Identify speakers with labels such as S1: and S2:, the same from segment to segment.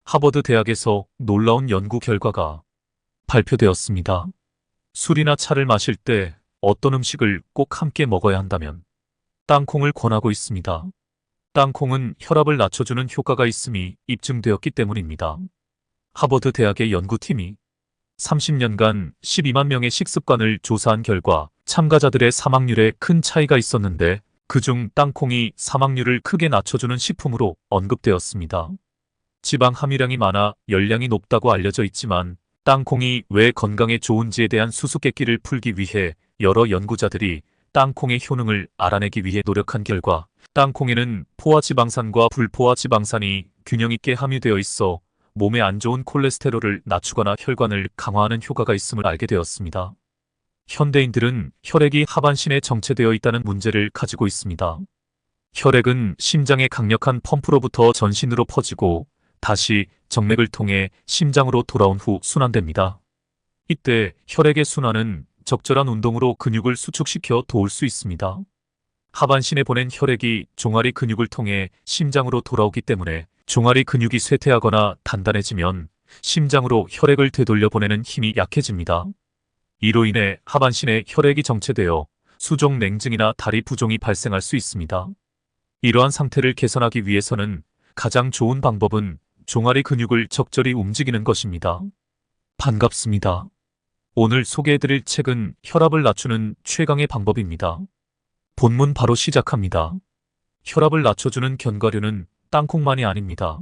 S1: 하버드 대학에서 놀라운 연구 결과가 발표되었습니다. 술이나 차를 마실 때 어떤 음식을 꼭 함께 먹어야 한다면 땅콩을 권하고 있습니다. 땅콩은 혈압을 낮춰주는 효과가 있음이 입증되었기 때문입니다. 하버드 대학의 연구팀이 30년간 12만 명의 식습관을 조사한 결과 참가자들의 사망률에 큰 차이가 있었는데 그중 땅콩이 사망률을 크게 낮춰주는 식품으로 언급되었습니다. 지방 함유량이 많아 열량이 높다고 알려져 있지만 땅콩이 왜 건강에 좋은지에 대한 수수께끼를 풀기 위해 여러 연구자들이 땅콩의 효능을 알아내기 위해 노력한 결과 땅콩에는 포화지방산과 불포화지방산이 균형 있게 함유되어 있어 몸에 안 좋은 콜레스테롤을 낮추거나 혈관을 강화하는 효과가 있음을 알게 되었습니다. 현대인들은 혈액이 하반신에 정체되어 있다는 문제를 가지고 있습니다. 혈액은 심장의 강력한 펌프로부터 전신으로 퍼지고 다시 정맥을 통해 심장으로 돌아온 후 순환됩니다. 이때 혈액의 순환은 적절한 운동으로 근육을 수축시켜 도울 수 있습니다. 하반신에 보낸 혈액이 종아리 근육을 통해 심장으로 돌아오기 때문에 종아리 근육이 쇠퇴하거나 단단해지면 심장으로 혈액을 되돌려 보내는 힘이 약해집니다. 이로 인해 하반신에 혈액이 정체되어 수종 냉증이나 다리 부종이 발생할 수 있습니다. 이러한 상태를 개선하기 위해서는 가장 좋은 방법은 종아리 근육을 적절히 움직이는 것입니다. 반갑습니다. 오늘 소개해드릴 책은 혈압을 낮추는 최강의 방법입니다. 본문 바로 시작합니다. 혈압을 낮춰주는 견과류는 땅콩만이 아닙니다.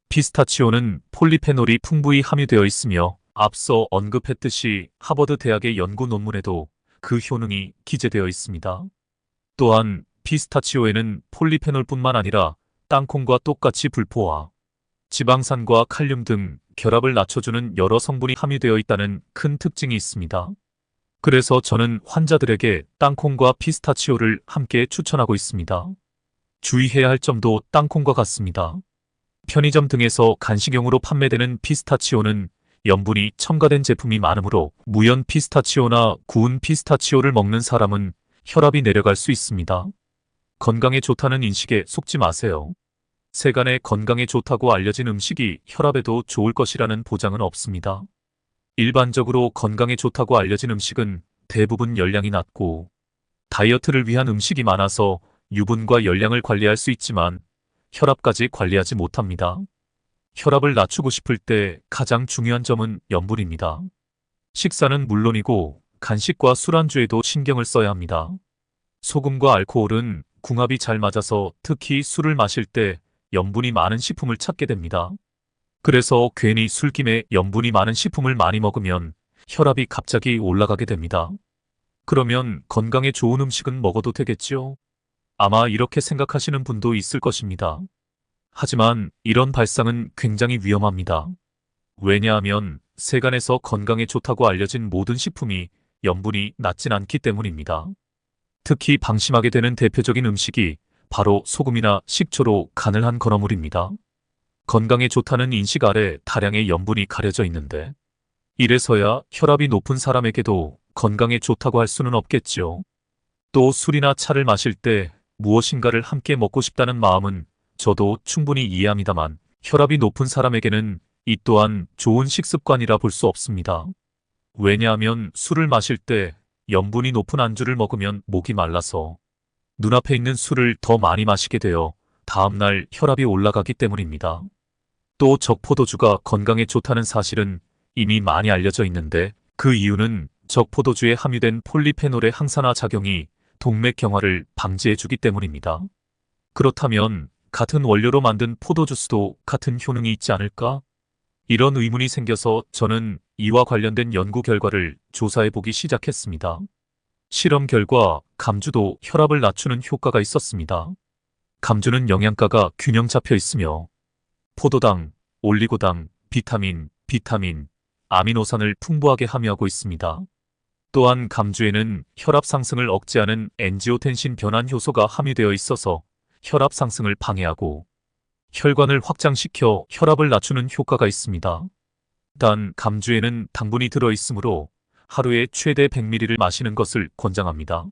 S1: 피스타치오는 폴리페놀이 풍부히 함유되어 있으며 앞서 언급했듯이 하버드 대학의 연구 논문에도 그 효능이 기재되어 있습니다. 또한 피스타치오에는 폴리페놀뿐만 아니라 땅콩과 똑같이 불포화, 지방산과 칼륨 등 결합을 낮춰주는 여러 성분이 함유되어 있다는 큰 특징이 있습니다. 그래서 저는 환자들에게 땅콩과 피스타치오를 함께 추천하고 있습니다. 주의해야 할 점도 땅콩과 같습니다. 편의점 등에서 간식용으로 판매되는 피스타치오는 염분이 첨가된 제품이 많으므로 무연 피스타치오나 구운 피스타치오를 먹는 사람은 혈압이 내려갈 수 있습니다. 건강에 좋다는 인식에 속지 마세요. 세간에 건강에 좋다고 알려진 음식이 혈압에도 좋을 것이라는 보장은 없습니다. 일반적으로 건강에 좋다고 알려진 음식은 대부분 열량이 낮고 다이어트를 위한 음식이 많아서 유분과 열량을 관리할 수 있지만 혈압까지 관리하지 못합니다. 혈압을 낮추고 싶을 때 가장 중요한 점은 염분입니다. 식사는 물론이고 간식과 술안주에도 신경을 써야 합니다. 소금과 알코올은 궁합이 잘 맞아서 특히 술을 마실 때 염분이 많은 식품을 찾게 됩니다. 그래서 괜히 술김에 염분이 많은 식품을 많이 먹으면 혈압이 갑자기 올라가게 됩니다. 그러면 건강에 좋은 음식은 먹어도 되겠죠? 아마 이렇게 생각하시는 분도 있을 것입니다. 하지만 이런 발상은 굉장히 위험합니다. 왜냐하면 세간에서 건강에 좋다고 알려진 모든 식품이 염분이 낮진 않기 때문입니다. 특히 방심하게 되는 대표적인 음식이 바로 소금이나 식초로 간을 한 건어물입니다. 건강에 좋다는 인식 아래 다량의 염분이 가려져 있는데 이래서야 혈압이 높은 사람에게도 건강에 좋다고 할 수는 없겠죠. 또 술이나 차를 마실 때 무엇인가를 함께 먹고 싶다는 마음은 저도 충분히 이해합니다만 혈압이 높은 사람에게는 이 또한 좋은 식습관이라 볼 수 없습니다. 왜냐하면 술을 마실 때 염분이 높은 안주를 먹으면 목이 말라서 눈앞에 있는 술을 더 많이 마시게 되어 다음날 혈압이 올라가기 때문입니다. 또 적포도주가 건강에 좋다는 사실은 이미 많이 알려져 있는데 그 이유는 적포도주에 함유된 폴리페놀의 항산화 작용이 동맥 경화를 방지해주기 때문입니다. 그렇다면 같은 원료로 만든 포도주스도 같은 효능이 있지 않을까? 이런 의문이 생겨서 저는 이와 관련된 연구 결과를 조사해보기 시작했습니다. 실험 결과 감주도 혈압을 낮추는 효과가 있었습니다. 감주는 영양가가 균형 잡혀 있으며 포도당, 올리고당, 비타민, 아미노산을 풍부하게 함유하고 있습니다. 또한 감주에는 혈압 상승을 억제하는 엔지오텐신 변환 효소가 함유되어 있어서 혈압 상승을 방해하고 혈관을 확장시켜 혈압을 낮추는 효과가 있습니다. 단 감주에는 당분이 들어있으므로 하루에 최대 100ml를 마시는 것을 권장합니다.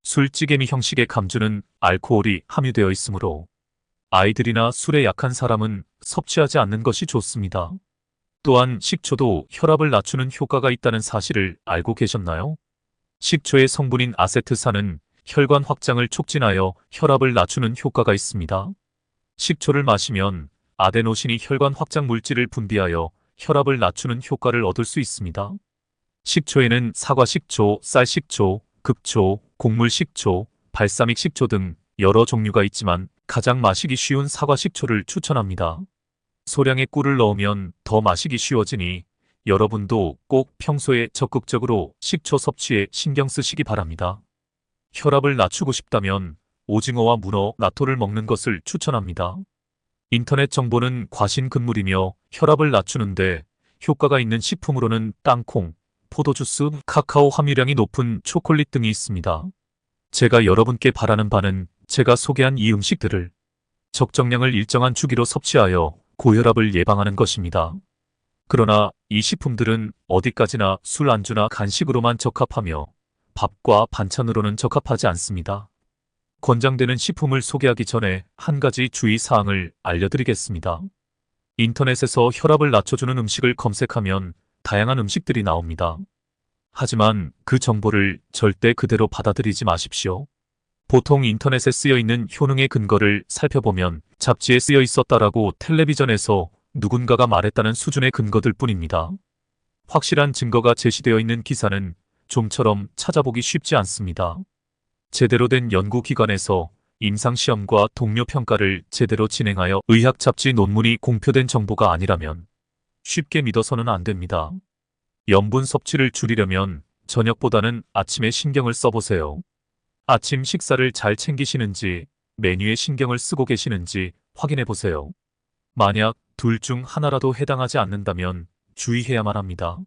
S1: 술찌개미 형식의 감주는 알코올이 함유되어 있으므로 아이들이나 술에 약한 사람은 섭취하지 않는 것이 좋습니다. 또한 식초도 혈압을 낮추는 효과가 있다는 사실을 알고 계셨나요? 식초의 성분인 아세트산은 혈관 확장을 촉진하여 혈압을 낮추는 효과가 있습니다. 식초를 마시면 아데노신이 혈관 확장 물질을 분비하여 혈압을 낮추는 효과를 얻을 수 있습니다. 식초에는 사과식초, 쌀식초, 급초, 곡물식초, 발사믹식초 등 여러 종류가 있지만 가장 마시기 쉬운 사과식초를 추천합니다. 소량의 꿀을 넣으면 더 마시기 쉬워지니 여러분도 꼭 평소에 적극적으로 식초 섭취에 신경 쓰시기 바랍니다. 혈압을 낮추고 싶다면 오징어와 문어, 나토를 먹는 것을 추천합니다. 인터넷 정보는 과신근물이며 혈압을 낮추는데 효과가 있는 식품으로는 땅콩, 포도주스, 카카오 함유량이 높은 초콜릿 등이 있습니다. 제가 여러분께 바라는 바는 제가 소개한 이 음식들을 적정량을 일정한 주기로 섭취하여 고혈압을 예방하는 것입니다. 그러나 이 식품들은 어디까지나 술 안주나 간식으로만 적합하며 밥과 반찬으로는 적합하지 않습니다. 권장되는 식품을 소개하기 전에 한 가지 주의사항을 알려드리겠습니다. 인터넷에서 혈압을 낮춰주는 음식을 검색하면 다양한 음식들이 나옵니다. 하지만 그 정보를 절대 그대로 받아들이지 마십시오. 보통 인터넷에 쓰여 있는 효능의 근거를 살펴보면 잡지에 쓰여 있었다라고 텔레비전에서 누군가가 말했다는 수준의 근거들 뿐입니다. 확실한 증거가 제시되어 있는 기사는 좀처럼 찾아보기 쉽지 않습니다. 제대로 된 연구기관에서 임상시험과 동료평가를 제대로 진행하여 의학 잡지 논문이 공표된 정보가 아니라면 쉽게 믿어서는 안 됩니다. 염분 섭취를 줄이려면 저녁보다는 아침에 신경을 써보세요. 아침 식사를 잘 챙기시는지, 메뉴에 신경을 쓰고 계시는지 확인해 보세요. 만약 둘 중 하나라도 해당하지 않는다면 주의해야만 합니다.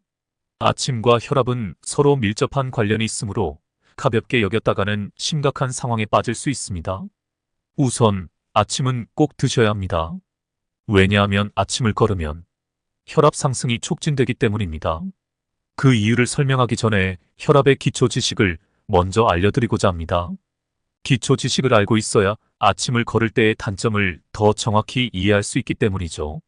S1: 아침과 혈압은 서로 밀접한 관련이 있으므로 가볍게 여겼다가는 심각한 상황에 빠질 수 있습니다. 우선 아침은 꼭 드셔야 합니다. 왜냐하면 아침을 걸으면 혈압 상승이 촉진되기 때문입니다. 그 이유를 설명하기 전에 혈압의 기초 지식을 먼저 알려드리고자 합니다. 기초 지식을 알고 있어야 아침을 걸을 때의 단점을 더 정확히 이해할 수 있기 때문이죠.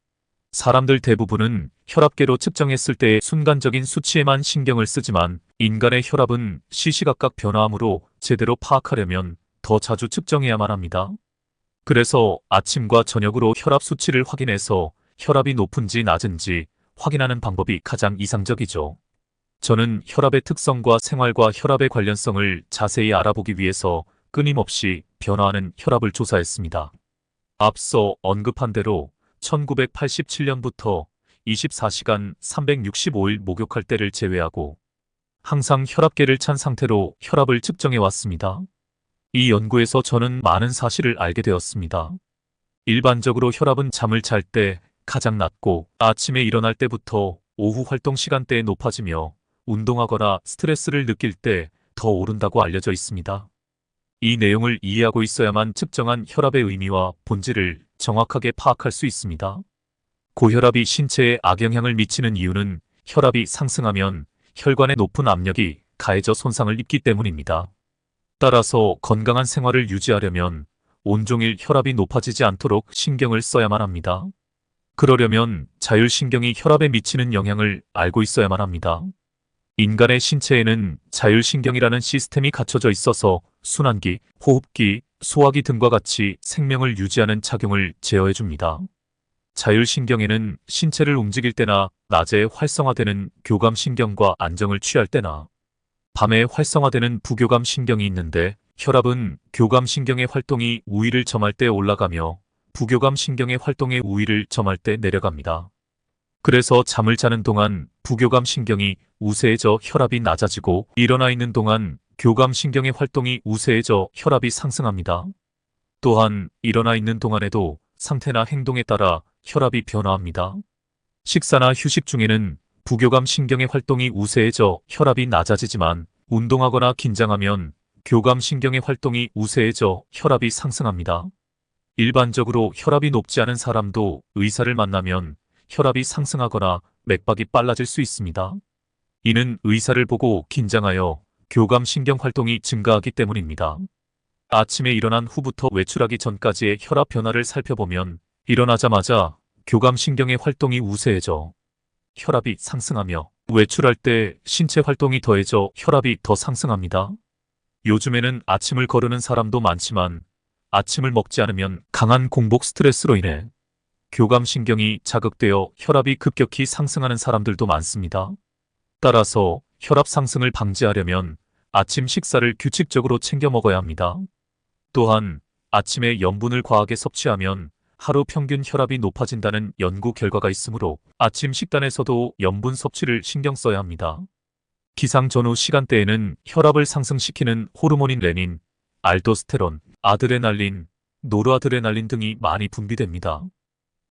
S1: 사람들 대부분은 혈압계로 측정했을 때의 순간적인 수치에만 신경을 쓰지만 인간의 혈압은 시시각각 변화하므로 제대로 파악하려면 더 자주 측정해야만 합니다. 그래서 아침과 저녁으로 혈압 수치를 확인해서 혈압이 높은지 낮은지 확인하는 방법이 가장 이상적이죠. 저는 혈압의 특성과 생활과 혈압의 관련성을 자세히 알아보기 위해서 끊임없이 변화하는 혈압을 조사했습니다. 앞서 언급한 대로 1987년부터 24시간 365일 목욕할 때를 제외하고 항상 혈압계를 찬 상태로 혈압을 측정해 왔습니다. 이 연구에서 저는 많은 사실을 알게 되었습니다. 일반적으로 혈압은 잠을 잘 때 가장 낮고 아침에 일어날 때부터 오후 활동 시간대에 높아지며 운동하거나 스트레스를 느낄 때 더 오른다고 알려져 있습니다. 이 내용을 이해하고 있어야만 측정한 혈압의 의미와 본질을 정확하게 파악할 수 있습니다. 고혈압이 신체에 악영향을 미치는 이유는 혈압이 상승하면 혈관의 높은 압력이 가해져 손상을 입기 때문입니다. 따라서 건강한 생활을 유지하려면 온종일 혈압이 높아지지 않도록 신경을 써야만 합니다. 그러려면 자율신경이 혈압에 미치는 영향을 알고 있어야만 합니다. 인간의 신체에는 자율신경이라는 시스템이 갖춰져 있어서 순환기, 호흡기, 소화기 등과 같이 생명을 유지하는 작용을 제어해줍니다. 자율신경에는 신체를 움직일 때나 낮에 활성화되는 교감신경과 안정을 취할 때나 밤에 활성화되는 부교감신경이 있는데 혈압은 교감신경의 활동이 우위를 점할 때 올라가며 부교감신경의 활동의 우위를 점할 때 내려갑니다. 그래서 잠을 자는 동안 부교감신경이 우세해져 혈압이 낮아지고 일어나 있는 동안 교감신경의 활동이 우세해져 혈압이 상승합니다. 또한 일어나 있는 동안에도 상태나 행동에 따라 혈압이 변화합니다. 식사나 휴식 중에는 부교감신경의 활동이 우세해져 혈압이 낮아지지만 운동하거나 긴장하면 교감신경의 활동이 우세해져 혈압이 상승합니다. 일반적으로 혈압이 높지 않은 사람도 의사를 만나면 혈압이 상승하거나 맥박이 빨라질 수 있습니다. 이는 의사를 보고 긴장하여 교감신경 활동이 증가하기 때문입니다. 아침에 일어난 후부터 외출하기 전까지의 혈압 변화를 살펴보면 일어나자마자 교감신경의 활동이 우세해져 혈압이 상승하며 외출할 때 신체 활동이 더해져 혈압이 더 상승합니다. 요즘에는 아침을 거르는 사람도 많지만 아침을 먹지 않으면 강한 공복 스트레스로 인해 교감신경이 자극되어 혈압이 급격히 상승하는 사람들도 많습니다. 따라서 혈압 상승을 방지하려면 아침 식사를 규칙적으로 챙겨 먹어야 합니다. 또한 아침에 염분을 과하게 섭취하면 하루 평균 혈압이 높아진다는 연구 결과가 있으므로 아침 식단에서도 염분 섭취를 신경 써야 합니다. 기상 전후 시간대에는 혈압을 상승시키는 호르몬인 레닌, 알도스테론, 아드레날린, 노르아드레날린 등이 많이 분비됩니다.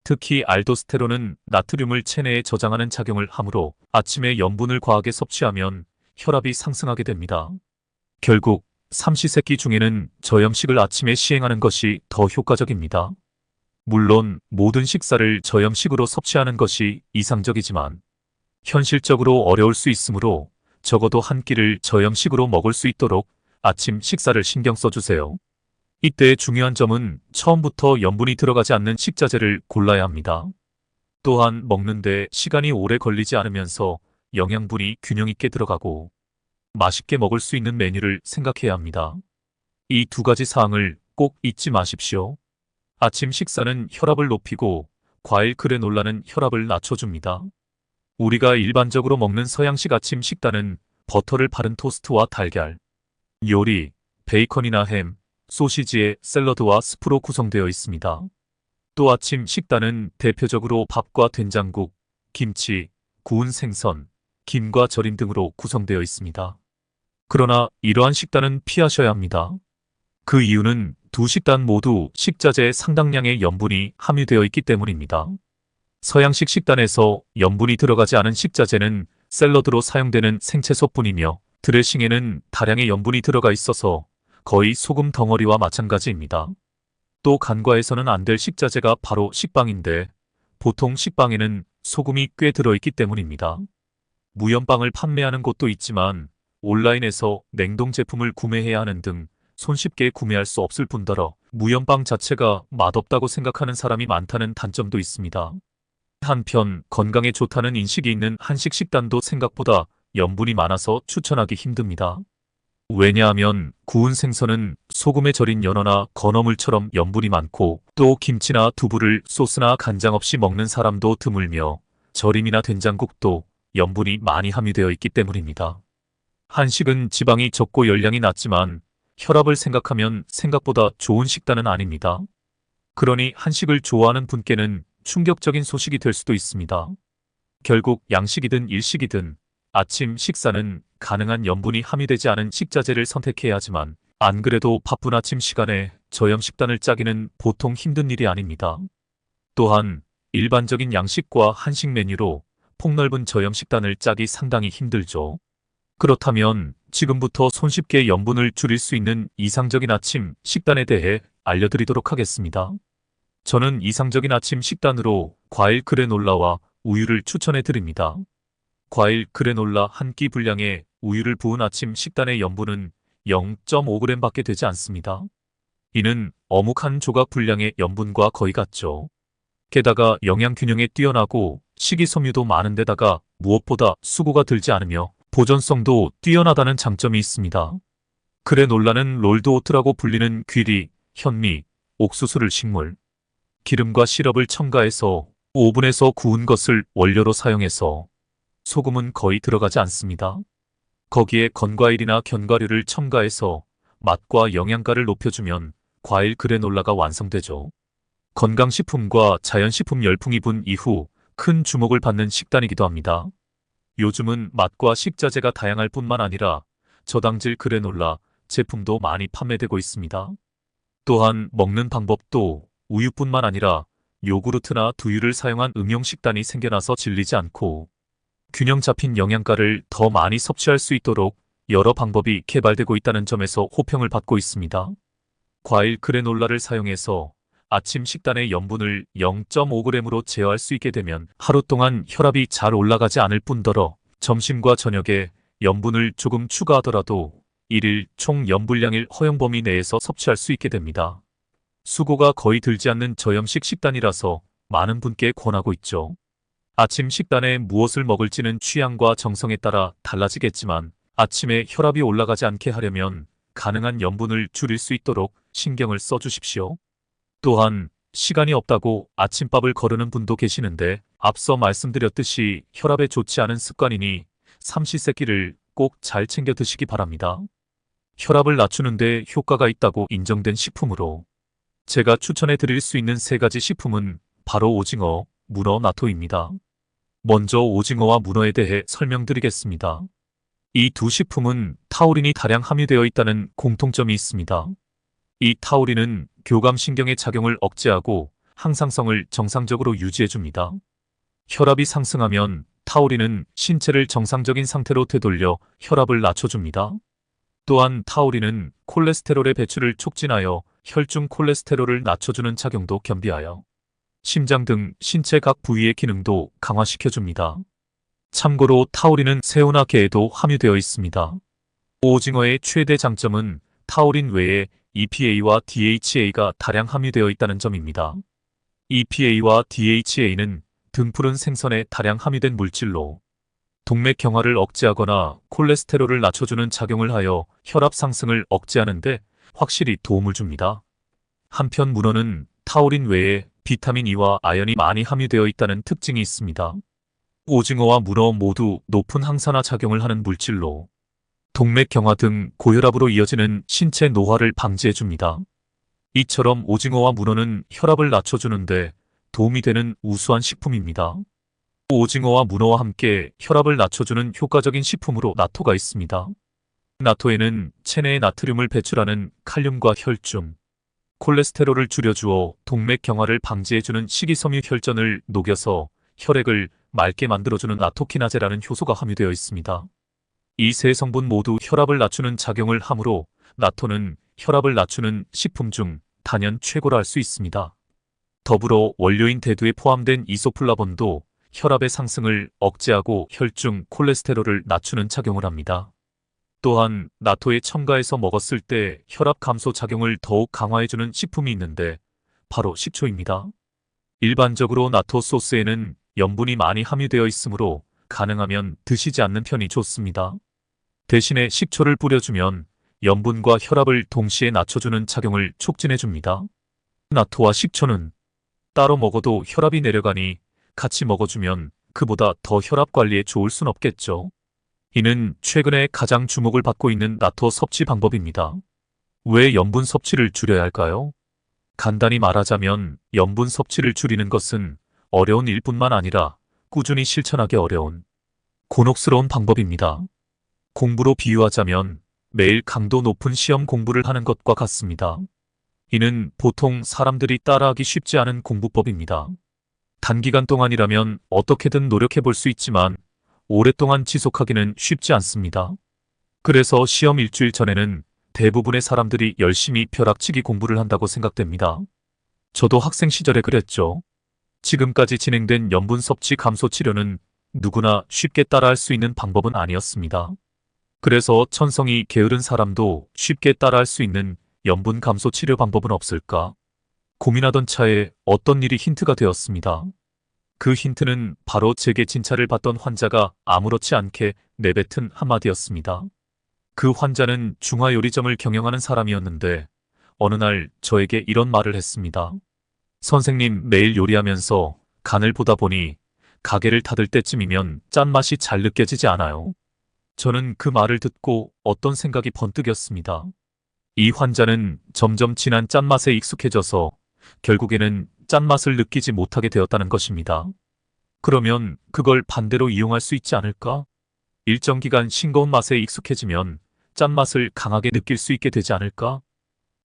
S1: 특히 알도스테론은 나트륨을 체내에 저장하는 작용을 하므로 아침에 염분을 과하게 섭취하면 혈압이 상승하게 됩니다. 결국 삼시세끼 중에는 저염식을 아침에 시행하는 것이 더 효과적입니다. 물론 모든 식사를 저염식으로 섭취하는 것이 이상적이지만 현실적으로 어려울 수 있으므로 적어도 한 끼를 저염식으로 먹을 수 있도록 아침 식사를 신경 써주세요. 이때 중요한 점은 처음부터 염분이 들어가지 않는 식자재를 골라야 합니다. 또한 먹는데 시간이 오래 걸리지 않으면서 영양분이 균형 있게 들어가고 맛있게 먹을 수 있는 메뉴를 생각해야 합니다. 이 두 가지 사항을 꼭 잊지 마십시오. 아침 식사는 혈압을 높이고 과일 그래놀라는 혈압을 낮춰줍니다. 우리가 일반적으로 먹는 서양식 아침 식단은 버터를 바른 토스트와 달걀, 요리, 베이컨이나 햄, 소시지의 샐러드와 스프로 구성되어 있습니다. 또 아침 식단은 대표적으로 밥과 된장국, 김치, 구운 생선, 김과 절임 등으로 구성되어 있습니다. 그러나 이러한 식단은 피하셔야 합니다. 그 이유는 두 식단 모두 식자재에 상당량의 염분이 함유되어 있기 때문입니다. 서양식 식단에서 염분이 들어가지 않은 식자재는 샐러드로 사용되는 생채소뿐이며 드레싱에는 다량의 염분이 들어가 있어서 거의 소금 덩어리와 마찬가지입니다. 또 간과해서는 안 될 식자재가 바로 식빵인데 보통 식빵에는 소금이 꽤 들어있기 때문입니다. 무염빵을 판매하는 곳도 있지만 온라인에서 냉동 제품을 구매해야 하는 등 손쉽게 구매할 수 없을 뿐더러 무염빵 자체가 맛없다고 생각하는 사람이 많다는 단점도 있습니다. 한편 건강에 좋다는 인식이 있는 한식 식단도 생각보다 염분이 많아서 추천하기 힘듭니다. 왜냐하면 구운 생선은 소금에 절인 연어나 건어물처럼 염분이 많고 또 김치나 두부를 소스나 간장 없이 먹는 사람도 드물며 절임이나 된장국도 염분이 많이 함유되어 있기 때문입니다. 한식은 지방이 적고 열량이 낮지만 혈압을 생각하면 생각보다 좋은 식단은 아닙니다. 그러니 한식을 좋아하는 분께는 충격적인 소식이 될 수도 있습니다. 결국 양식이든 일식이든 아침 식사는 가능한 염분이 함유되지 않은 식자재를 선택해야 하지만 안 그래도 바쁜 아침 시간에 저염 식단을 짜기는 보통 힘든 일이 아닙니다. 또한 일반적인 양식과 한식 메뉴로 폭넓은 저염 식단을 짜기 상당히 힘들죠. 그렇다면 지금부터 손쉽게 염분을 줄일 수 있는 이상적인 아침 식단에 대해 알려드리도록 하겠습니다. 저는 이상적인 아침 식단으로 과일 그래놀라와 우유를 추천해 드립니다. 과일 그래놀라 한 끼 분량의 우유를 부은 아침 식단의 염분은 0.5g 밖에 되지 않습니다. 이는 어묵 한 조각 분량의 염분과 거의 같죠. 게다가 영양균형에 뛰어나고 식이섬유도 많은 데다가 무엇보다 수고가 들지 않으며 보존성도 뛰어나다는 장점이 있습니다. 그래놀라는 롤드오트라고 불리는 귀리, 현미, 옥수수를 식물, 기름과 시럽을 첨가해서 오븐에서 구운 것을 원료로 사용해서 소금은 거의 들어가지 않습니다. 거기에 건과일이나 견과류를 첨가해서 맛과 영양가를 높여주면 과일 그래놀라가 완성되죠. 건강식품과 자연식품 열풍이 분 이후 큰 주목을 받는 식단이기도 합니다. 요즘은 맛과 식자재가 다양할 뿐만 아니라 저당질 그래놀라 제품도 많이 판매되고 있습니다. 또한 먹는 방법도 우유뿐만 아니라 요구르트나 두유를 사용한 응용 식단이 생겨나서 질리지 않고 균형 잡힌 영양가를 더 많이 섭취할 수 있도록 여러 방법이 개발되고 있다는 점에서 호평을 받고 있습니다. 과일 그래놀라를 사용해서 아침 식단의 염분을 0.5g으로 제어할 수 있게 되면 하루 동안 혈압이 잘 올라가지 않을 뿐더러 점심과 저녁에 염분을 조금 추가하더라도 1일 총 염분량일 허용 범위 내에서 섭취할 수 있게 됩니다. 수고가 거의 들지 않는 저염식 식단이라서 많은 분께 권하고 있죠. 아침 식단에 무엇을 먹을지는 취향과 정성에 따라 달라지겠지만 아침에 혈압이 올라가지 않게 하려면 가능한 염분을 줄일 수 있도록 신경을 써주십시오. 또한 시간이 없다고 아침밥을 거르는 분도 계시는데 앞서 말씀드렸듯이 혈압에 좋지 않은 습관이니 삼시세끼를 꼭 잘 챙겨 드시기 바랍니다. 혈압을 낮추는 데 효과가 있다고 인정된 식품으로 제가 추천해 드릴 수 있는 3가지 식품은 바로 오징어, 문어, 나토입니다. 먼저 오징어와 문어에 대해 설명드리겠습니다. 이 두 식품은 타우린이 다량 함유되어 있다는 공통점이 있습니다. 이 타우린은 교감신경의 작용을 억제하고 항상성을 정상적으로 유지해줍니다. 혈압이 상승하면 타우린은 신체를 정상적인 상태로 되돌려 혈압을 낮춰줍니다. 또한 타우린은 콜레스테롤의 배출을 촉진하여 혈중 콜레스테롤을 낮춰주는 작용도 겸비하여 심장 등 신체 각 부위의 기능도 강화시켜줍니다. 참고로 타우린은 새우나 게에도 함유되어 있습니다. 오징어의 최대 장점은 타우린 외에 EPA와 DHA가 다량 함유되어 있다는 점입니다. EPA와 DHA는 등푸른 생선에 다량 함유된 물질로 동맥 경화를 억제하거나 콜레스테롤을 낮춰주는 작용을 하여 혈압 상승을 억제하는 데 확실히 도움을 줍니다. 한편 문어는 타우린 외에 비타민 E와 아연이 많이 함유되어 있다는 특징이 있습니다. 오징어와 문어 모두 높은 항산화 작용을 하는 물질로 동맥 경화 등 고혈압으로 이어지는 신체 노화를 방지해줍니다. 이처럼 오징어와 문어는 혈압을 낮춰주는데 도움이 되는 우수한 식품입니다. 오징어와 문어와 함께 혈압을 낮춰주는 효과적인 식품으로 나토가 있습니다. 나토에는 체내의 나트륨을 배출하는 칼륨과 혈중, 콜레스테롤을 줄여주어 동맥 경화를 방지해주는 식이섬유 혈전을 녹여서 혈액을 맑게 만들어주는 나토키나제라는 효소가 함유되어 있습니다. 이 세 성분 모두 혈압을 낮추는 작용을 하므로 나토는 혈압을 낮추는 식품 중 단연 최고라 할 수 있습니다. 더불어 원료인 대두에 포함된 이소플라본도 혈압의 상승을 억제하고 혈중 콜레스테롤을 낮추는 작용을 합니다. 또한 나토에 첨가해서 먹었을 때 혈압 감소 작용을 더욱 강화해주는 식품이 있는데 바로 식초입니다. 일반적으로 나토 소스에는 염분이 많이 함유되어 있으므로 가능하면 드시지 않는 편이 좋습니다. 대신에 식초를 뿌려주면 염분과 혈압을 동시에 낮춰주는 작용을 촉진해줍니다. 나토와 식초는 따로 먹어도 혈압이 내려가니 같이 먹어주면 그보다 더 혈압 관리에 좋을 순 없겠죠. 이는 최근에 가장 주목을 받고 있는 나토 섭취 방법입니다. 왜 염분 섭취를 줄여야 할까요? 간단히 말하자면 염분 섭취를 줄이는 것은 어려운 일뿐만 아니라 꾸준히 실천하기 어려운 곤혹스러운 방법입니다. 공부로 비유하자면 매일 강도 높은 시험 공부를 하는 것과 같습니다. 이는 보통 사람들이 따라하기 쉽지 않은 공부법입니다. 단기간 동안이라면 어떻게든 노력해 볼 수 있지만 오랫동안 지속하기는 쉽지 않습니다. 그래서 시험 일주일 전에는 대부분의 사람들이 열심히 벼락치기 공부를 한다고 생각됩니다. 저도 학생 시절에 그랬죠. 지금까지 진행된 염분 섭취 감소 치료는 누구나 쉽게 따라할 수 있는 방법은 아니었습니다. 그래서 천성이 게으른 사람도 쉽게 따라할 수 있는 염분 감소 치료 방법은 없을까 고민하던 차에 어떤 일이 힌트가 되었습니다. 그 힌트는 바로 제게 진찰을 받던 환자가 아무렇지 않게 내뱉은 한마디였습니다. 그 환자는 중화요리점을 경영하는 사람이었는데 어느 날 저에게 이런 말을 했습니다. 선생님, 매일 요리하면서 간을 보다 보니 가게를 닫을 때쯤이면 짠맛이 잘 느껴지지 않아요. 저는 그 말을 듣고 어떤 생각이 번뜩였습니다. 이 환자는 점점 진한 짠맛에 익숙해져서 결국에는 짠맛을 느끼지 못하게 되었다는 것입니다. 그러면 그걸 반대로 이용할 수 있지 않을까? 일정 기간 싱거운 맛에 익숙해지면 짠맛을 강하게 느낄 수 있게 되지 않을까?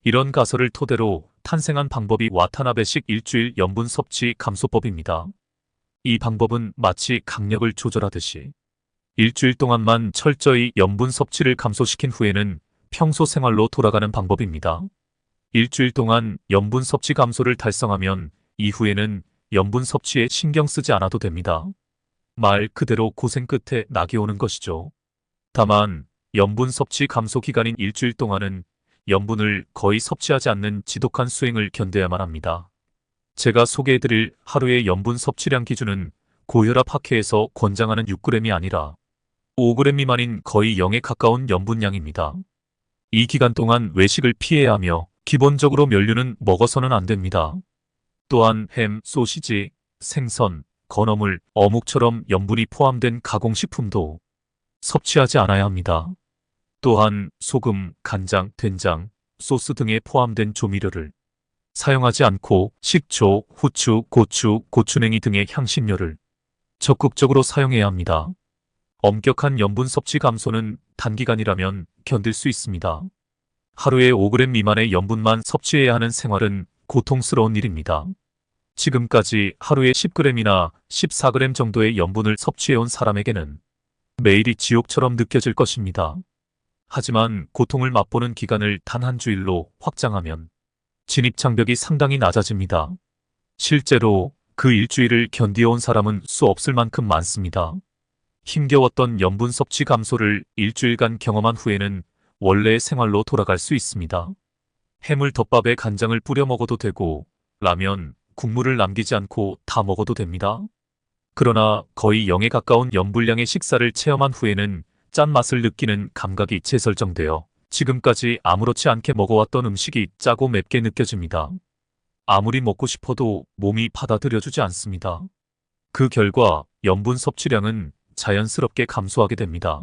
S1: 이런 가설을 토대로 탄생한 방법이 와타나베식 일주일 염분 섭취 감소법입니다. 이 방법은 마치 강력을 조절하듯이 일주일 동안만 철저히 염분 섭취를 감소시킨 후에는 평소 생활로 돌아가는 방법입니다. 일주일 동안 염분 섭취 감소를 달성하면 이후에는 염분 섭취에 신경 쓰지 않아도 됩니다. 말 그대로 고생 끝에 낙이 오는 것이죠. 다만 염분 섭취 감소 기간인 일주일 동안은 염분을 거의 섭취하지 않는 지독한 수행을 견뎌야만 합니다. 제가 소개해드릴 하루의 염분 섭취량 기준은 고혈압 학회에서 권장하는 6g이 아니라 5g 미만인 거의 0에 가까운 염분량입니다. 이 기간 동안 외식을 피해야 하며 기본적으로 면류는 먹어서는 안 됩니다. 또한 햄, 소시지, 생선, 건어물, 어묵처럼 염분이 포함된 가공식품도 섭취하지 않아야 합니다. 또한 소금, 간장, 된장, 소스 등에 포함된 조미료를 사용하지 않고 식초, 후추, 고추, 고추냉이 등의 향신료를 적극적으로 사용해야 합니다. 엄격한 염분 섭취 감소는 단기간이라면 견딜 수 있습니다. 하루에 5g 미만의 염분만 섭취해야 하는 생활은 고통스러운 일입니다. 지금까지 하루에 10g이나 14g 정도의 염분을 섭취해온 사람에게는 매일이 지옥처럼 느껴질 것입니다. 하지만 고통을 맛보는 기간을 단 한 주일로 확장하면 진입장벽이 상당히 낮아집니다. 실제로 그 일주일을 견디어온 사람은 수 없을 만큼 많습니다. 힘겨웠던 염분 섭취 감소를 일주일간 경험한 후에는 원래의 생활로 돌아갈 수 있습니다. 해물 덮밥에 간장을 뿌려 먹어도 되고 라면, 국물을 남기지 않고 다 먹어도 됩니다. 그러나 거의 0에 가까운 염분량의 식사를 체험한 후에는 짠맛을 느끼는 감각이 재설정되어 지금까지 아무렇지 않게 먹어왔던 음식이 짜고 맵게 느껴집니다. 아무리 먹고 싶어도 몸이 받아들여주지 않습니다. 그 결과 염분 섭취량은 자연스럽게 감소하게 됩니다.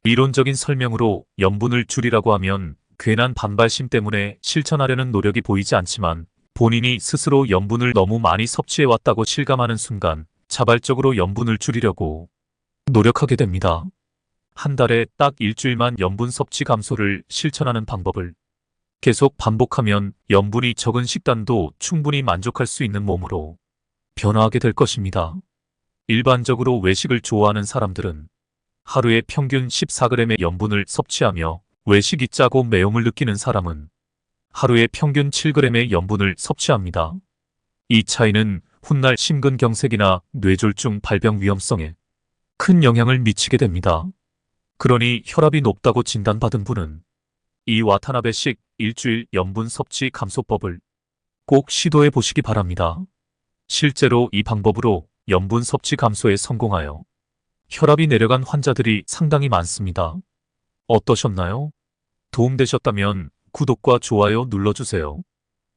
S1: 이론적인 설명으로 염분을 줄이라고 하면 괜한 반발심 때문에 실천하려는 노력이 보이지 않지만 본인이 스스로 염분을 너무 많이 섭취해왔다고 실감하는 순간 자발적으로 염분을 줄이려고 노력하게 됩니다. 한 달에 딱 일주일만 염분 섭취 감소를 실천하는 방법을 계속 반복하면 염분이 적은 식단도 충분히 만족할 수 있는 몸으로 변화하게 될 것입니다. 일반적으로 외식을 좋아하는 사람들은 하루에 평균 14g의 염분을 섭취하며 외식이 짜고 매움을 느끼는 사람은 하루에 평균 7g의 염분을 섭취합니다. 이 차이는 훗날 심근경색이나 뇌졸중 발병 위험성에 큰 영향을 미치게 됩니다. 그러니 혈압이 높다고 진단받은 분은 이 와타나베식 일주일 염분 섭취 감소법을 꼭 시도해 보시기 바랍니다. 실제로 이 방법으로 염분 섭취 감소에 성공하여 혈압이 내려간 환자들이 상당히 많습니다. 어떠셨나요? 도움되셨다면 구독과 좋아요 눌러주세요.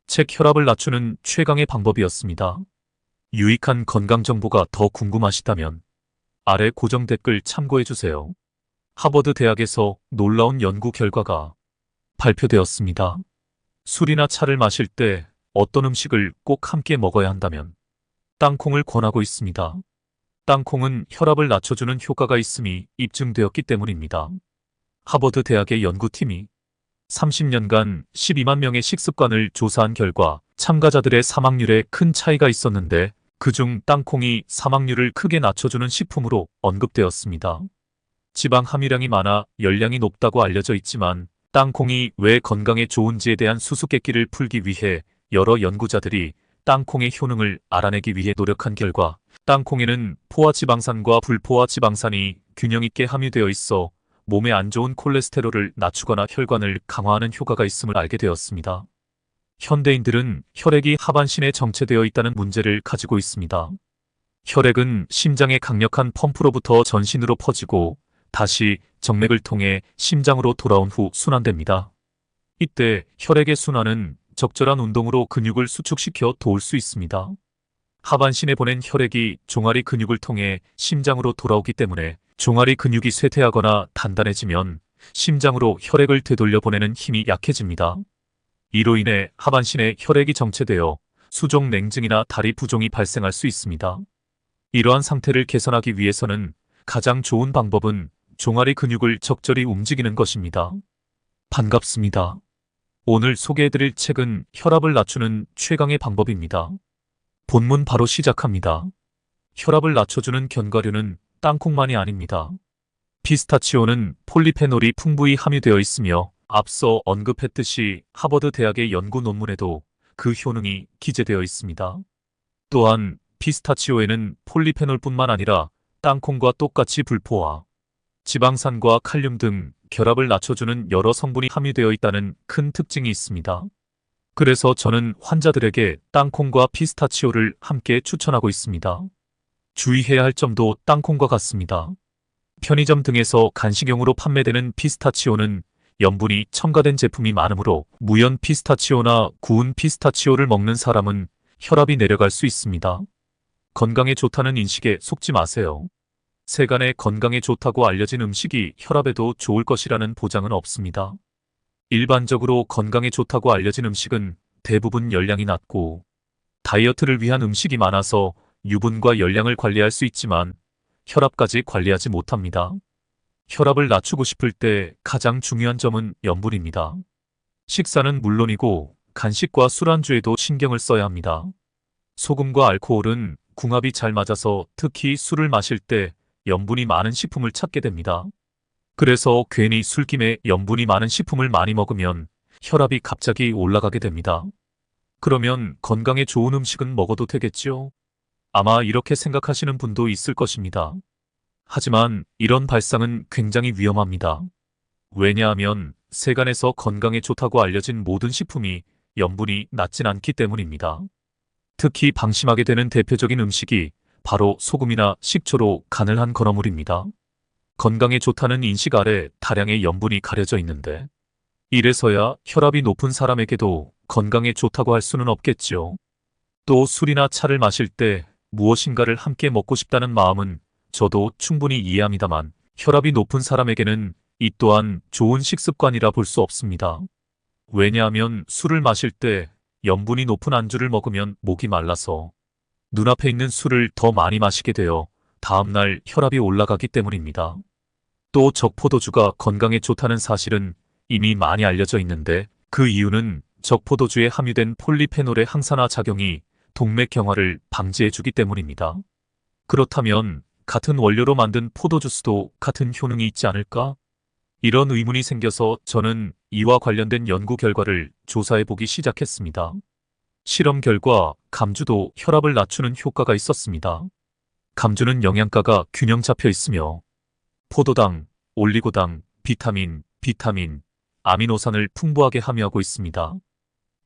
S1: 책 혈압을 낮추는 최강의 방법이었습니다. 유익한 건강 정보가 더 궁금하시다면 아래 고정 댓글 참고해주세요. 하버드 대학에서 놀라운 연구 결과가 발표되었습니다. 술이나 차를 마실 때 어떤 음식을 꼭 함께 먹어야 한다면 땅콩을 권하고 있습니다. 땅콩은 혈압을 낮춰주는 효과가 있음이 입증되었기 때문입니다. 하버드 대학의 연구팀이 30년간 12만 명의 식습관을 조사한 결과 참가자들의 사망률에 큰 차이가 있었는데 그중 땅콩이 사망률을 크게 낮춰주는 식품으로 언급되었습니다. 지방 함유량이 많아 열량이 높다고 알려져 있지만 땅콩이 왜 건강에 좋은지에 대한 수수께끼를 풀기 위해 여러 연구자들이 땅콩의 효능을 알아내기 위해 노력한 결과 땅콩에는 포화지방산과 불포화지방산이 균형 있게 함유되어 있어 몸에 안 좋은 콜레스테롤을 낮추거나 혈관을 강화하는 효과가 있음을 알게 되었습니다. 현대인들은 혈액이 하반신에 정체되어 있다는 문제를 가지고 있습니다. 혈액은 심장의 강력한 펌프로부터 전신으로 퍼지고 다시 정맥을 통해 심장으로 돌아온 후 순환됩니다. 이때 혈액의 순환은 적절한 운동으로 근육을 수축시켜 도울 수 있습니다. 하반신에 보낸 혈액이 종아리 근육을 통해 심장으로 돌아오기 때문에 종아리 근육이 쇠퇴하거나 단단해지면 심장으로 혈액을 되돌려 보내는 힘이 약해집니다. 이로 인해 하반신에 혈액이 정체되어 수종 냉증이나 다리 부종이 발생할 수 있습니다. 이러한 상태를 개선하기 위해서는 가장 좋은 방법은 종아리 근육을 적절히 움직이는 것입니다. 반갑습니다. 오늘 소개해드릴 책은 혈압을 낮추는 최강의 방법입니다. 본문 바로 시작합니다. 혈압을 낮춰주는 견과류는 땅콩만이 아닙니다. 피스타치오는 폴리페놀이 풍부히 함유되어 있으며 앞서 언급했듯이 하버드 대학의 연구 논문에도 그 효능이 기재되어 있습니다. 또한 피스타치오에는 폴리페놀뿐만 아니라 땅콩과 똑같이 불포화, 지방산과 칼륨 등 결합을 낮춰주는 여러 성분이 함유되어 있다는 큰 특징이 있습니다. 그래서 저는 환자들에게 땅콩과 피스타치오를 함께 추천하고 있습니다. 주의해야 할 점도 땅콩과 같습니다. 편의점 등에서 간식용으로 판매되는 피스타치오는 염분이 첨가된 제품이 많으므로 무연 피스타치오나 구운 피스타치오를 먹는 사람은 혈압이 내려갈 수 있습니다. 건강에 좋다는 인식에 속지 마세요. 세간에 건강에 좋다고 알려진 음식이 혈압에도 좋을 것이라는 보장은 없습니다. 일반적으로 건강에 좋다고 알려진 음식은 대부분 열량이 낮고 다이어트를 위한 음식이 많아서 유분과 열량을 관리할 수 있지만 혈압까지 관리하지 못합니다. 혈압을 낮추고 싶을 때 가장 중요한 점은 염분입니다. 식사는 물론이고 간식과 술안주에도 신경을 써야 합니다. 소금과 알코올은 궁합이 잘 맞아서 특히 술을 마실 때 염분이 많은 식품을 찾게 됩니다. 그래서 괜히 술김에 염분이 많은 식품을 많이 먹으면 혈압이 갑자기 올라가게 됩니다. 그러면 건강에 좋은 음식은 먹어도 되겠지요? 아마 이렇게 생각하시는 분도 있을 것입니다. 하지만 이런 발상은 굉장히 위험합니다. 왜냐하면 세간에서 건강에 좋다고 알려진 모든 식품이 염분이 낮진 않기 때문입니다. 특히 방심하게 되는 대표적인 음식이 바로 소금이나 식초로 간을 한 건어물입니다. 건강에 좋다는 인식 아래 다량의 염분이 가려져 있는데 이래서야 혈압이 높은 사람에게도 건강에 좋다고 할 수는 없겠죠. 또 술이나 차를 마실 때 무엇인가를 함께 먹고 싶다는 마음은 저도 충분히 이해합니다만 혈압이 높은 사람에게는 이 또한 좋은 식습관이라 볼 수 없습니다. 왜냐하면 술을 마실 때 염분이 높은 안주를 먹으면 목이 말라서 눈앞에 있는 술을 더 많이 마시게 되어 다음날 혈압이 올라가기 때문입니다. 또 적포도주가 건강에 좋다는 사실은 이미 많이 알려져 있는데 그 이유는 적포도주에 함유된 폴리페놀의 항산화 작용이 동맥경화를 방지해주기 때문입니다. 그렇다면 같은 원료로 만든 포도주스도 같은 효능이 있지 않을까? 이런 의문이 생겨서 저는 이와 관련된 연구 결과를 조사해보기 시작했습니다. 실험 결과 감주도 혈압을 낮추는 효과가 있었습니다. 감주는 영양가가 균형 잡혀 있으며 포도당, 올리고당, 비타민, 아미노산을 풍부하게 함유하고 있습니다.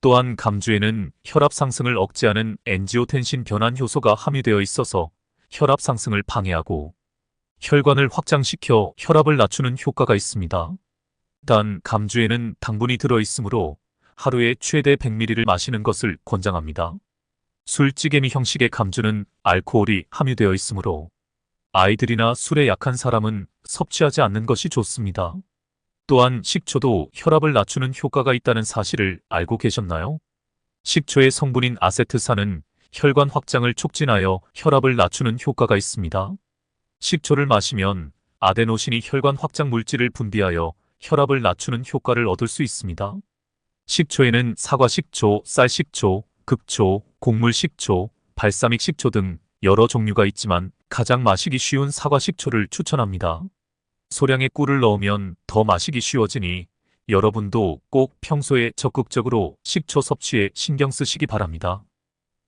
S1: 또한 감주에는 혈압 상승을 억제하는 엔지오텐신 변환 효소가 함유되어 있어서 혈압 상승을 방해하고 혈관을 확장시켜 혈압을 낮추는 효과가 있습니다. 단 감주에는 당분이 들어있으므로 하루에 최대 100ml를 마시는 것을 권장합니다. 술찌개미 형식의 감주는 알코올이 함유되어 있으므로 아이들이나 술에 약한 사람은 섭취하지 않는 것이 좋습니다. 또한 식초도 혈압을 낮추는 효과가 있다는 사실을 알고 계셨나요? 식초의 성분인 아세트산은 혈관 확장을 촉진하여 혈압을 낮추는 효과가 있습니다. 식초를 마시면 아데노신이 혈관 확장 물질을 분비하여 혈압을 낮추는 효과를 얻을 수 있습니다. 식초에는 사과식초, 쌀식초, 급초, 곡물식초, 발사믹식초 등 여러 종류가 있지만 가장 마시기 쉬운 사과식초를 추천합니다. 소량의 꿀을 넣으면 더 마시기 쉬워지니 여러분도 꼭 평소에 적극적으로 식초 섭취에 신경 쓰시기 바랍니다.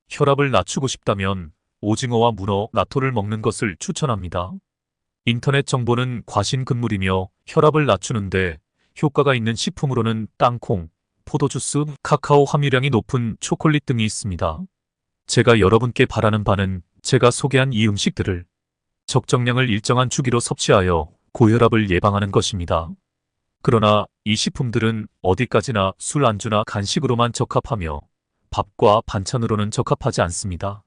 S1: 혈압을 낮추고 싶다면 오징어와 문어, 나토를 먹는 것을 추천합니다. 인터넷 정보는 과신근물이며 혈압을 낮추는데 효과가 있는 식품으로는 땅콩, 포도주스, 카카오 함유량이 높은 초콜릿 등이 있습니다. 제가 여러분께 바라는 바는 제가 소개한 이 음식들을 적정량을 일정한 주기로 섭취하여 고혈압을 예방하는 것입니다. 그러나 이 식품들은 어디까지나 술 안주나 간식으로만 적합하며 밥과 반찬으로는 적합하지 않습니다.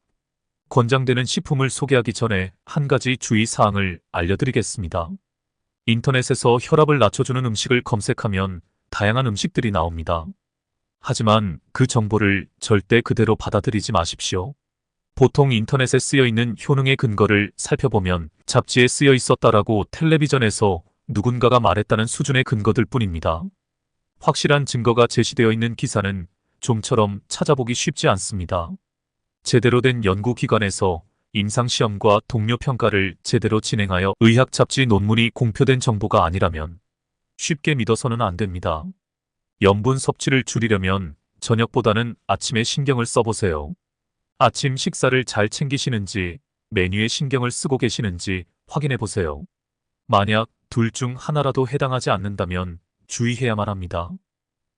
S1: 권장되는 식품을 소개하기 전에 한 가지 주의사항을 알려드리겠습니다. 인터넷에서 혈압을 낮춰주는 음식을 검색하면 다양한 음식들이 나옵니다. 하지만 그 정보를 절대 그대로 받아들이지 마십시오. 보통 인터넷에 쓰여 있는 효능의 근거를 살펴보면 잡지에 쓰여 있었다라고 텔레비전에서 누군가가 말했다는 수준의 근거들 뿐입니다. 확실한 증거가 제시되어 있는 기사는 좀처럼 찾아보기 쉽지 않습니다. 제대로 된 연구기관에서 임상시험과 동료평가를 제대로 진행하여 의학 잡지 논문이 공표된 정보가 아니라면 쉽게 믿어서는 안 됩니다. 염분 섭취를 줄이려면 저녁보다는 아침에 신경을 써보세요. 아침 식사를 잘 챙기시는지 메뉴에 신경을 쓰고 계시는지 확인해 보세요. 만약 둘 중 하나라도 해당하지 않는다면 주의해야만 합니다.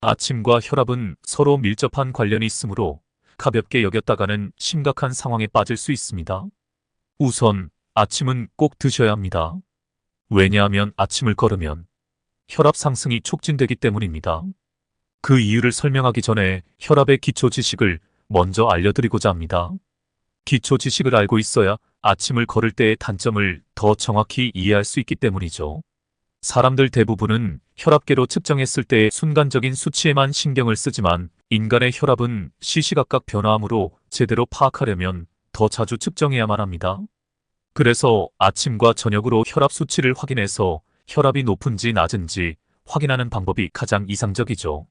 S1: 아침과 혈압은 서로 밀접한 관련이 있으므로 가볍게 여겼다가는 심각한 상황에 빠질 수 있습니다. 우선 아침은 꼭 드셔야 합니다. 왜냐하면 아침을 걸으면 혈압 상승이 촉진되기 때문입니다. 그 이유를 설명하기 전에 혈압의 기초 지식을 먼저 알려드리고자 합니다. 기초 지식을 알고 있어야 아침을 걸을 때의 단점을 더 정확히 이해할 수 있기 때문이죠. 사람들 대부분은 혈압계로 측정했을 때의 순간적인 수치에만 신경을 쓰지만 인간의 혈압은 시시각각 변화하므로 제대로 파악하려면 더 자주 측정해야만 합니다. 그래서 아침과 저녁으로 혈압 수치를 확인해서 혈압이 높은지 낮은지 확인하는 방법이 가장 이상적이죠.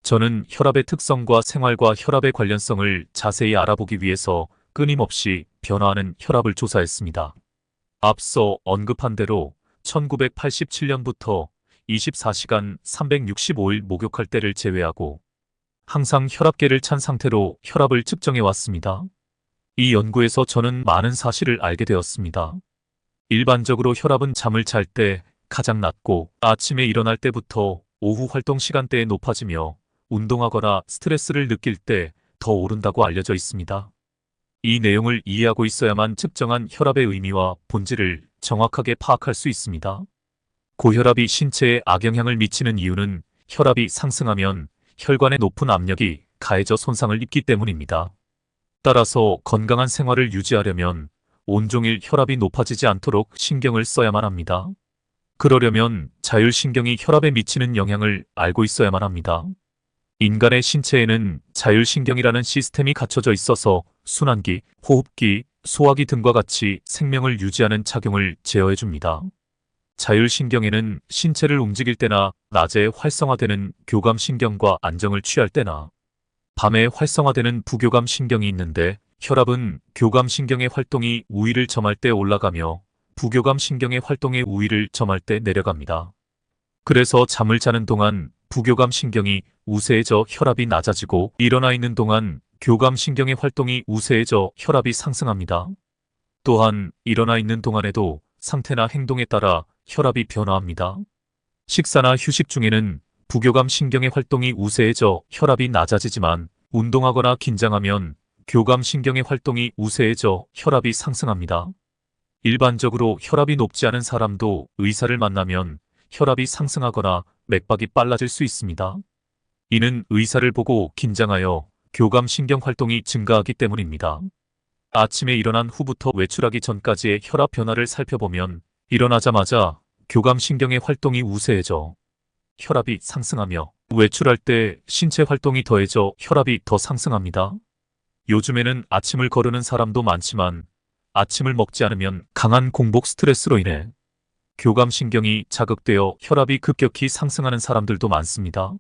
S1: 저는 혈압의 특성과 생활과 혈압의 관련성을 자세히 알아보기 위해서 끊임없이 변화하는 혈압을 조사했습니다. 앞서 언급한 대로 1987년부터 24시간 365일 목욕할 때를 제외하고 항상 혈압계를 찬 상태로 혈압을 측정해 왔습니다. 이 연구에서 저는 많은 사실을 알게 되었습니다. 일반적으로 혈압은 잠을 잘 때 가장 낮고 아침에 일어날 때부터 오후 활동 시간대에 높아지며 운동하거나 스트레스를 느낄 때 더 오른다고 알려져 있습니다. 이 내용을 이해하고 있어야만 측정한 혈압의 의미와 본질을 정확하게 파악할 수 있습니다. 고혈압이 신체에 악영향을 미치는 이유는 혈압이 상승하면 혈관의 높은 압력이 가해져 손상을 입기 때문입니다. 따라서 건강한 생활을 유지하려면 온종일 혈압이 높아지지 않도록 신경을 써야만 합니다. 그러려면 자율신경이 혈압에 미치는 영향을 알고 있어야만 합니다. 인간의 신체에는 자율신경이라는 시스템이 갖춰져 있어서 순환기, 호흡기, 소화기 등과 같이 생명을 유지하는 작용을 제어해줍니다. 자율신경에는 신체를 움직일 때나 낮에 활성화되는 교감신경과 안정을 취할 때나 밤에 활성화되는 부교감신경이 있는데 혈압은 교감신경의 활동이 우위를 점할 때 올라가며 부교감신경의 활동의 우위를 점할 때 내려갑니다. 그래서 잠을 자는 동안 부교감신경이 우세해져 혈압이 낮아지고 일어나 있는 동안 교감신경의 활동이 우세해져 혈압이 상승합니다. 또한 일어나 있는 동안에도 상태나 행동에 따라 혈압이 변화합니다. 식사나 휴식 중에는 부교감신경의 활동이 우세해져 혈압이 낮아지지만 운동하거나 긴장하면 교감신경의 활동이 우세해져 혈압이 상승합니다. 일반적으로 혈압이 높지 않은 사람도 의사를 만나면 혈압이 상승하거나 맥박이 빨라질 수 있습니다. 이는 의사를 보고 긴장하여 교감신경 활동이 증가하기 때문입니다. 아침에 일어난 후부터 외출하기 전까지의 혈압 변화를 살펴보면 일어나자마자 교감신경의 활동이 우세해져 혈압이 상승하며 외출할 때 신체 활동이 더해져 혈압이 더 상승합니다. 요즘에는 아침을 거르는 사람도 많지만 아침을 먹지 않으면 강한 공복 스트레스로 인해 교감신경이 자극되어 혈압이 급격히 상승하는 사람들도 많습니다.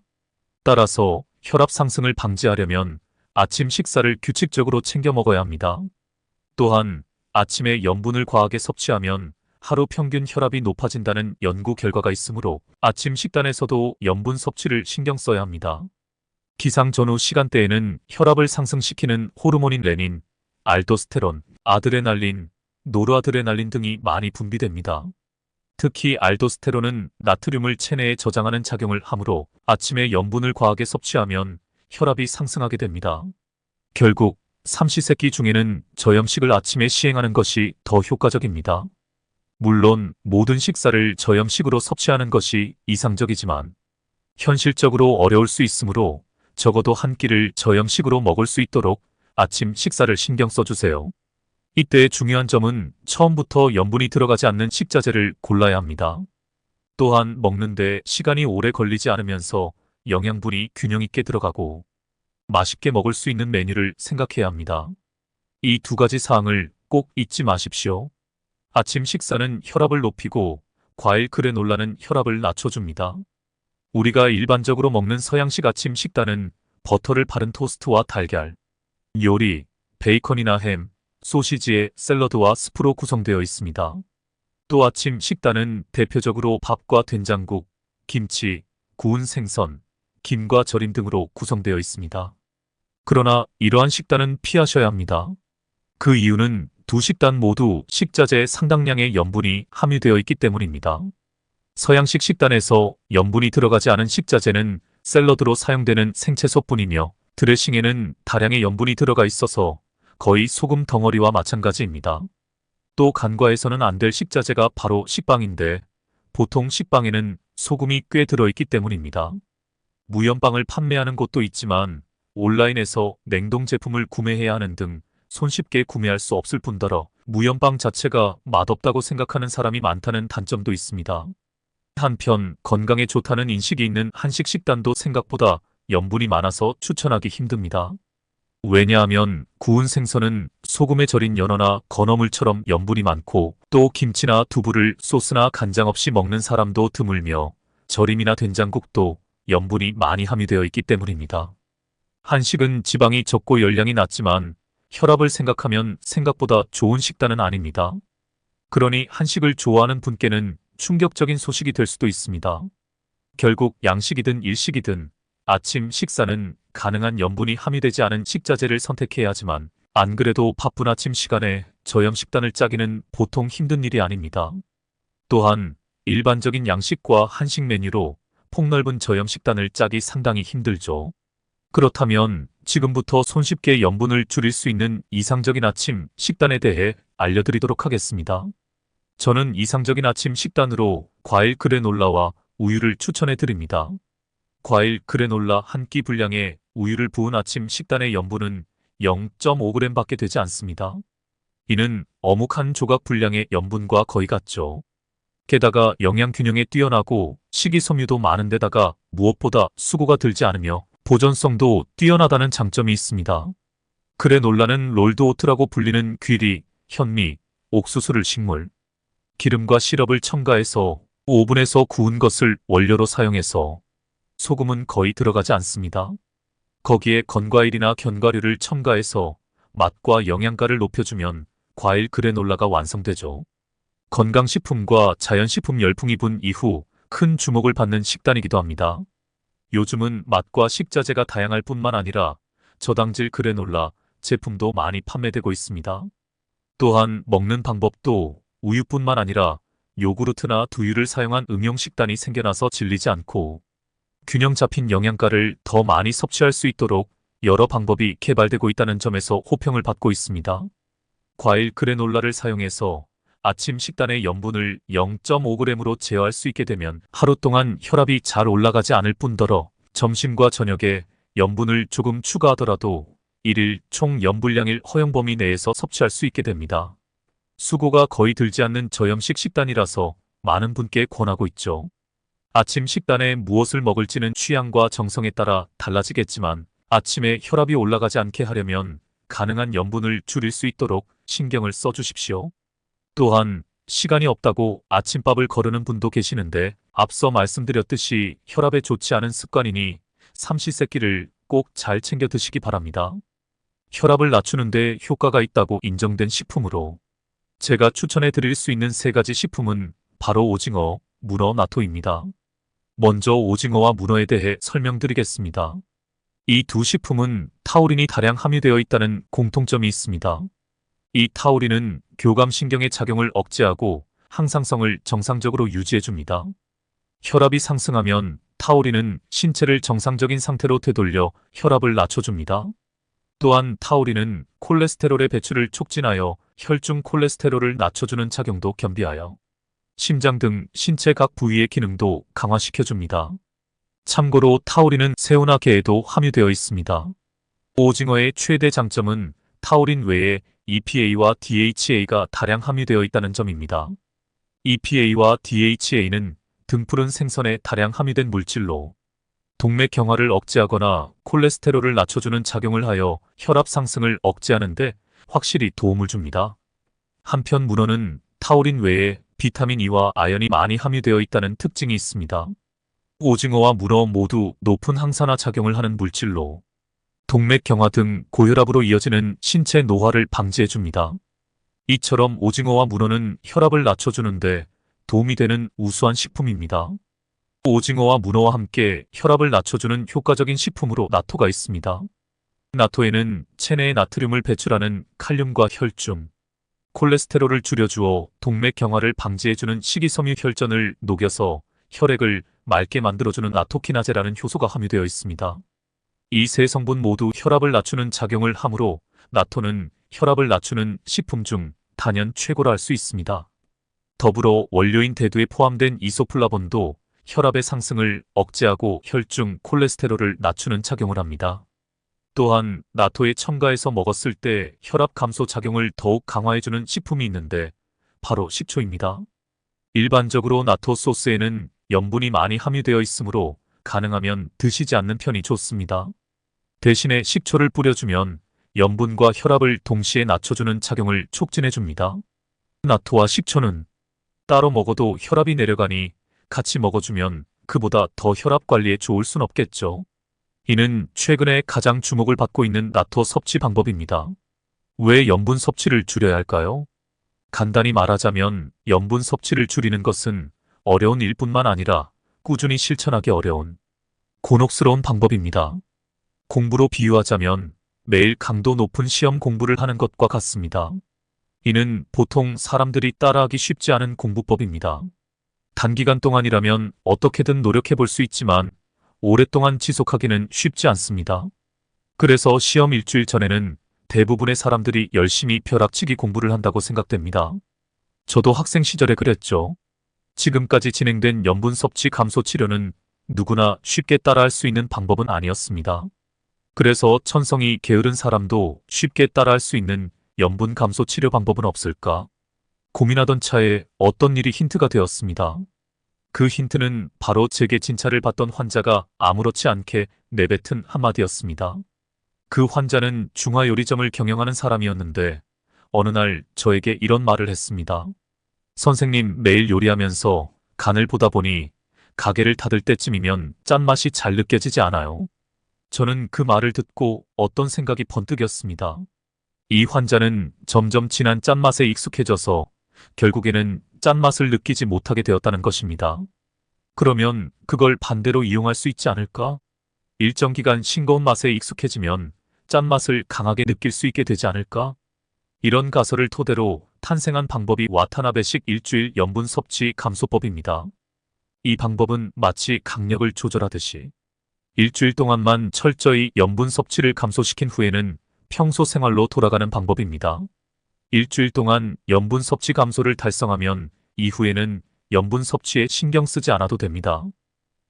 S1: 따라서 혈압 상승을 방지하려면 아침 식사를 규칙적으로 챙겨 먹어야 합니다. 또한 아침에 염분을 과하게 섭취하면 하루 평균 혈압이 높아진다는 연구 결과가 있으므로 아침 식단에서도 염분 섭취를 신경 써야 합니다. 기상 전후 시간대에는 혈압을 상승시키는 호르몬인 레닌, 알도스테론, 아드레날린, 노르아드레날린 등이 많이 분비됩니다. 특히 알도스테론은 나트륨을 체내에 저장하는 작용을 하므로 아침에 염분을 과하게 섭취하면 혈압이 상승하게 됩니다. 결국 삼시세끼 중에는 저염식을 아침에 시행하는 것이 더 효과적입니다. 물론 모든 식사를 저염식으로 섭취하는 것이 이상적이지만 현실적으로 어려울 수 있으므로 적어도 한 끼를 저염식으로 먹을 수 있도록 아침 식사를 신경 써주세요. 이때 중요한 점은 처음부터 염분이 들어가지 않는 식자재를 골라야 합니다. 또한 먹는데 시간이 오래 걸리지 않으면서 영양분이 균형 있게 들어가고 맛있게 먹을 수 있는 메뉴를 생각해야 합니다. 이 두 가지 사항을 꼭 잊지 마십시오. 아침 식사는 혈압을 높이고 과일 그래놀라는 혈압을 낮춰줍니다. 우리가 일반적으로 먹는 서양식 아침 식단은 버터를 바른 토스트와 달걀, 요리, 베이컨이나 햄, 소시지의 샐러드와 스프로 구성되어 있습니다. 또 아침 식단은 대표적으로 밥과 된장국, 김치, 구운 생선, 김과 절임 등으로 구성되어 있습니다. 그러나 이러한 식단은 피하셔야 합니다. 그 이유는 두 식단 모두 식자재에 상당량의 염분이 함유되어 있기 때문입니다. 서양식 식단에서 염분이 들어가지 않은 식자재는 샐러드로 사용되는 생채소뿐이며 드레싱에는 다량의 염분이 들어가 있어서 거의 소금 덩어리와 마찬가지입니다. 또 간과해서는 안 될 식자재가 바로 식빵인데 보통 식빵에는 소금이 꽤 들어있기 때문입니다. 무염빵을 판매하는 곳도 있지만 온라인에서 냉동 제품을 구매해야 하는 등 손쉽게 구매할 수 없을 뿐더러 무염빵 자체가 맛없다고 생각하는 사람이 많다는 단점도 있습니다. 한편 건강에 좋다는 인식이 있는 한식 식단도 생각보다 염분이 많아서 추천하기 힘듭니다. 왜냐하면 구운 생선은 소금에 절인 연어나 건어물처럼 염분이 많고 또 김치나 두부를 소스나 간장 없이 먹는 사람도 드물며 절임이나 된장국도 염분이 많이 함유되어 있기 때문입니다. 한식은 지방이 적고 열량이 낮지만 혈압을 생각하면 생각보다 좋은 식단은 아닙니다. 그러니 한식을 좋아하는 분께는 충격적인 소식이 될 수도 있습니다. 결국 양식이든 일식이든 아침 식사는 가능한 염분이 함유되지 않은 식자재를 선택해야 하지만 안 그래도 바쁜 아침 시간에 저염 식단을 짜기는 보통 힘든 일이 아닙니다. 또한 일반적인 양식과 한식 메뉴로 폭넓은 저염 식단을 짜기 상당히 힘들죠. 그렇다면 지금부터 손쉽게 염분을 줄일 수 있는 이상적인 아침 식단에 대해 알려드리도록 하겠습니다. 저는 이상적인 아침 식단으로 과일 그래놀라와 우유를 추천해 드립니다. 과일 그래놀라 한 끼 분량의 우유를 부은 아침 식단의 염분은 0.5g 밖에 되지 않습니다. 이는 어묵 한 조각 분량의 염분과 거의 같죠. 게다가 영양 균형에 뛰어나고 식이섬유도 많은 데다가 무엇보다 수고가 들지 않으며 보존성도 뛰어나다는 장점이 있습니다. 그래놀라는 롤드오트라고 불리는 귀리, 현미, 옥수수를 식물, 기름과 시럽을 첨가해서 오븐에서 구운 것을 원료로 사용해서 소금은 거의 들어가지 않습니다. 거기에 건과일이나 견과류를 첨가해서 맛과 영양가를 높여주면 과일 그래놀라가 완성되죠. 건강식품과 자연식품 열풍이 분 이후 큰 주목을 받는 식단이기도 합니다. 요즘은 맛과 식자재가 다양할 뿐만 아니라 저당질 그래놀라 제품도 많이 판매되고 있습니다. 또한 먹는 방법도 우유뿐만 아니라 요구르트나 두유를 사용한 응용 식단이 생겨나서 질리지 않고 균형 잡힌 영양가를 더 많이 섭취할 수 있도록 여러 방법이 개발되고 있다는 점에서 호평을 받고 있습니다. 과일 그래놀라를 사용해서 아침 식단의 염분을 0.5g으로 제어할 수 있게 되면 하루 동안 혈압이 잘 올라가지 않을 뿐더러 점심과 저녁에 염분을 조금 추가하더라도 1일 총 염분량을 허용 범위 내에서 섭취할 수 있게 됩니다. 수고가 거의 들지 않는 저염식 식단이라서 많은 분께 권하고 있죠. 아침 식단에 무엇을 먹을지는 취향과 정성에 따라 달라지겠지만 아침에 혈압이 올라가지 않게 하려면 가능한 염분을 줄일 수 있도록 신경을 써주십시오. 또한 시간이 없다고 아침밥을 거르는 분도 계시는데 앞서 말씀드렸듯이 혈압에 좋지 않은 습관이니 삼시세끼를 꼭 잘 챙겨 드시기 바랍니다. 혈압을 낮추는 데 효과가 있다고 인정된 식품으로 제가 추천해 드릴 수 있는 3가지 식품은 바로 오징어, 문어, 나토입니다. 먼저 오징어와 문어에 대해 설명드리겠습니다. 이 두 식품은 타우린이 다량 함유되어 있다는 공통점이 있습니다. 이 타우린은 교감신경의 작용을 억제하고 항상성을 정상적으로 유지해줍니다. 혈압이 상승하면 타우린은 신체를 정상적인 상태로 되돌려 혈압을 낮춰줍니다. 또한 타우린은 콜레스테롤의 배출을 촉진하여 혈중 콜레스테롤을 낮춰주는 작용도 겸비하여 심장 등 신체 각 부위의 기능도 강화시켜줍니다. 참고로 타우린은 새우나 게에도 함유되어 있습니다. 오징어의 최대 장점은 타우린 외에 EPA와 DHA가 다량 함유되어 있다는 점입니다. EPA와 DHA는 등푸른 생선에 다량 함유된 물질로 동맥 경화를 억제하거나 콜레스테롤을 낮춰주는 작용을 하여 혈압 상승을 억제하는 데 확실히 도움을 줍니다. 한편 문어는 타우린 외에 비타민 E와 아연이 많이 함유되어 있다는 특징이 있습니다. 오징어와 문어 모두 높은 항산화 작용을 하는 물질로 동맥 경화 등 고혈압으로 이어지는 신체 노화를 방지해줍니다. 이처럼 오징어와 문어는 혈압을 낮춰주는데 도움이 되는 우수한 식품입니다. 오징어와 문어와 함께 혈압을 낮춰주는 효과적인 식품으로 나토가 있습니다. 나토에는 체내의 나트륨을 배출하는 칼륨과 혈중, 콜레스테롤을 줄여주어 동맥 경화를 방지해주는 식이섬유 혈전을 녹여서 혈액을 맑게 만들어주는 나토키나제라는 효소가 함유되어 있습니다. 이 세 성분 모두 혈압을 낮추는 작용을 하므로 나토는 혈압을 낮추는 식품 중 단연 최고라 할 수 있습니다. 더불어 원료인 대두에 포함된 이소플라본도 혈압의 상승을 억제하고 혈중 콜레스테롤을 낮추는 작용을 합니다. 또한 나토에 첨가해서 먹었을 때 혈압 감소 작용을 더욱 강화해주는 식품이 있는데 바로 식초입니다. 일반적으로 나토 소스에는 염분이 많이 함유되어 있으므로 가능하면 드시지 않는 편이 좋습니다. 대신에 식초를 뿌려주면 염분과 혈압을 동시에 낮춰주는 작용을 촉진해줍니다. 나토와 식초는 따로 먹어도 혈압이 내려가니 같이 먹어주면 그보다 더 혈압 관리에 좋을 순 없겠죠. 이는 최근에 가장 주목을 받고 있는 나토 섭취 방법입니다. 왜 염분 섭취를 줄여야 할까요? 간단히 말하자면 염분 섭취를 줄이는 것은 어려운 일뿐만 아니라 꾸준히 실천하기 어려운 곤혹스러운 방법입니다. 공부로 비유하자면 매일 강도 높은 시험 공부를 하는 것과 같습니다. 이는 보통 사람들이 따라하기 쉽지 않은 공부법입니다. 단기간 동안이라면 어떻게든 노력해 볼 수 있지만 오랫동안 지속하기는 쉽지 않습니다. 그래서 시험 일주일 전에는 대부분의 사람들이 열심히 벼락치기 공부를 한다고 생각됩니다. 저도 학생 시절에 그랬죠. 지금까지 진행된 염분 섭취 감소 치료는 누구나 쉽게 따라할 수 있는 방법은 아니었습니다. 그래서 천성이 게으른 사람도 쉽게 따라할 수 있는 염분 감소 치료 방법은 없을까? 고민하던 차에 어떤 일이 힌트가 되었습니다. 그 힌트는 바로 제게 진찰을 받던 환자가 아무렇지 않게 내뱉은 한마디였습니다. 그 환자는 중화요리점을 경영하는 사람이었는데 어느 날 저에게 이런 말을 했습니다. 선생님, 매일 요리하면서 간을 보다 보니 가게를 닫을 때쯤이면 짠맛이 잘 느껴지지 않아요. 저는 그 말을 듣고 어떤 생각이 번뜩였습니다. 이 환자는 점점 진한 짠맛에 익숙해져서 결국에는 짠맛을 느끼지 못하게 되었다는 것입니다. 그러면 그걸 반대로 이용할 수 있지 않을까? 일정 기간 싱거운 맛에 익숙해지면 짠맛을 강하게 느낄 수 있게 되지 않을까? 이런 가설을 토대로 탄생한 방법이 와타나베식 일주일 염분 섭취 감소법입니다. 이 방법은 마치 강력을 조절하듯이 일주일 동안만 철저히 염분 섭취를 감소시킨 후에는 평소 생활로 돌아가는 방법입니다. 일주일 동안 염분 섭취 감소를 달성하면 이후에는 염분 섭취에 신경 쓰지 않아도 됩니다.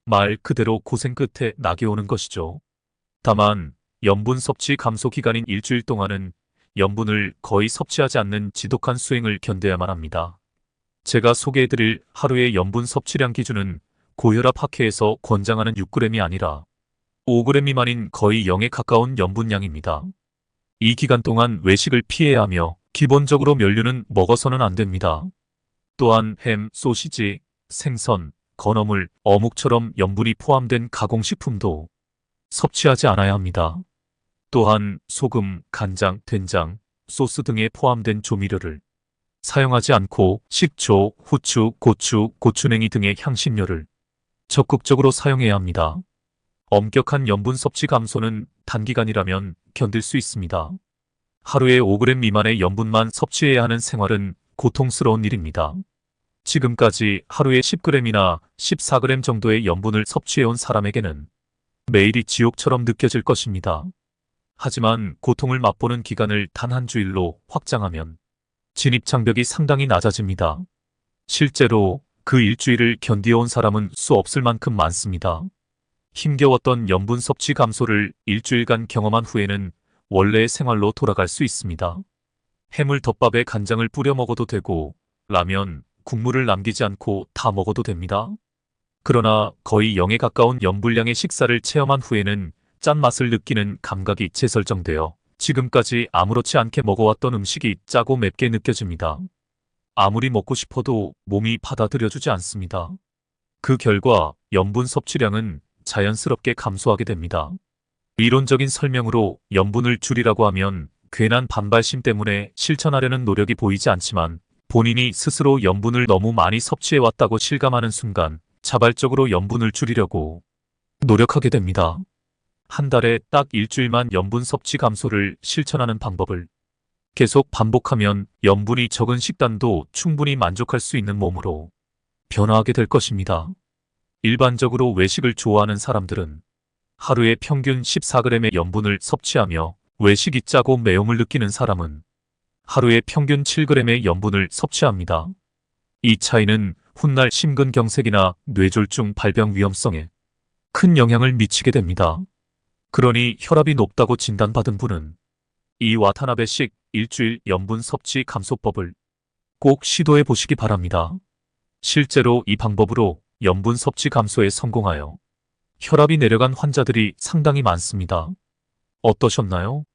S1: 말 그대로 고생 끝에 낙이 오는 것이죠. 다만 염분 섭취 감소 기간인 일주일 동안은 염분을 거의 섭취하지 않는 지독한 수행을 견뎌야만 합니다. 제가 소개해드릴 하루의 염분 섭취량 기준은 고혈압 학회에서 권장하는 6g이 아니라 5g 미만인 거의 0에 가까운 염분량입니다. 이 기간 동안 외식을 피해야 하며 기본적으로 면류는 먹어서는 안 됩니다. 또한 햄, 소시지, 생선, 건어물, 어묵처럼 염분이 포함된 가공식품도 섭취하지 않아야 합니다. 또한 소금, 간장, 된장, 소스 등에 포함된 조미료를 사용하지 않고 식초, 후추, 고추, 고추냉이 등의 향신료를 적극적으로 사용해야 합니다. 엄격한 염분 섭취 감소는 단기간이라면 견딜 수 있습니다. 하루에 5g 미만의 염분만 섭취해야 하는 생활은 고통스러운 일입니다. 지금까지 하루에 10g이나 14g 정도의 염분을 섭취해온 사람에게는 매일이 지옥처럼 느껴질 것입니다. 하지만 고통을 맛보는 기간을 단 한 주일로 확장하면 진입장벽이 상당히 낮아집니다. 실제로 그 일주일을 견디어온 사람은 수 없을 만큼 많습니다. 힘겨웠던 염분 섭취 감소를 일주일간 경험한 후에는 원래의 생활로 돌아갈 수 있습니다. 해물 덮밥에 간장을 뿌려 먹어도 되고 라면, 국물을 남기지 않고 다 먹어도 됩니다. 그러나 거의 0에 가까운 염분량의 식사를 체험한 후에는 짠맛을 느끼는 감각이 재설정되어 지금까지 아무렇지 않게 먹어왔던 음식이 짜고 맵게 느껴집니다. 아무리 먹고 싶어도 몸이 받아들여주지 않습니다. 그 결과 염분 섭취량은 자연스럽게 감소하게 됩니다. 이론적인 설명으로 염분을 줄이라고 하면 괜한 반발심 때문에 실천하려는 노력이 보이지 않지만 본인이 스스로 염분을 너무 많이 섭취해왔다고 실감하는 순간 자발적으로 염분을 줄이려고 노력하게 됩니다. 한 달에 딱 일주일만 염분 섭취 감소를 실천하는 방법을 계속 반복하면 염분이 적은 식단도 충분히 만족할 수 있는 몸으로 변화하게 될 것입니다. 일반적으로 외식을 좋아하는 사람들은 하루에 평균 14g의 염분을 섭취하며 외식이 짜고 매움을 느끼는 사람은 하루에 평균 7g의 염분을 섭취합니다. 이 차이는 훗날 심근경색이나 뇌졸중 발병 위험성에 큰 영향을 미치게 됩니다. 그러니 혈압이 높다고 진단받은 분은 이 와타나베식 일주일 염분 섭취 감소법을 꼭 시도해 보시기 바랍니다. 실제로 이 방법으로 염분 섭취 감소에 성공하여 혈압이 내려간 환자들이 상당히 많습니다. 어떠셨나요?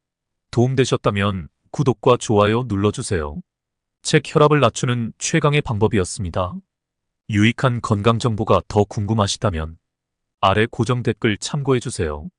S1: 도움되셨다면 구독과 좋아요 눌러주세요. 책 혈압을 낮추는 최강의 방법이었습니다. 유익한 건강 정보가 더 궁금하시다면 아래 고정 댓글 참고해주세요.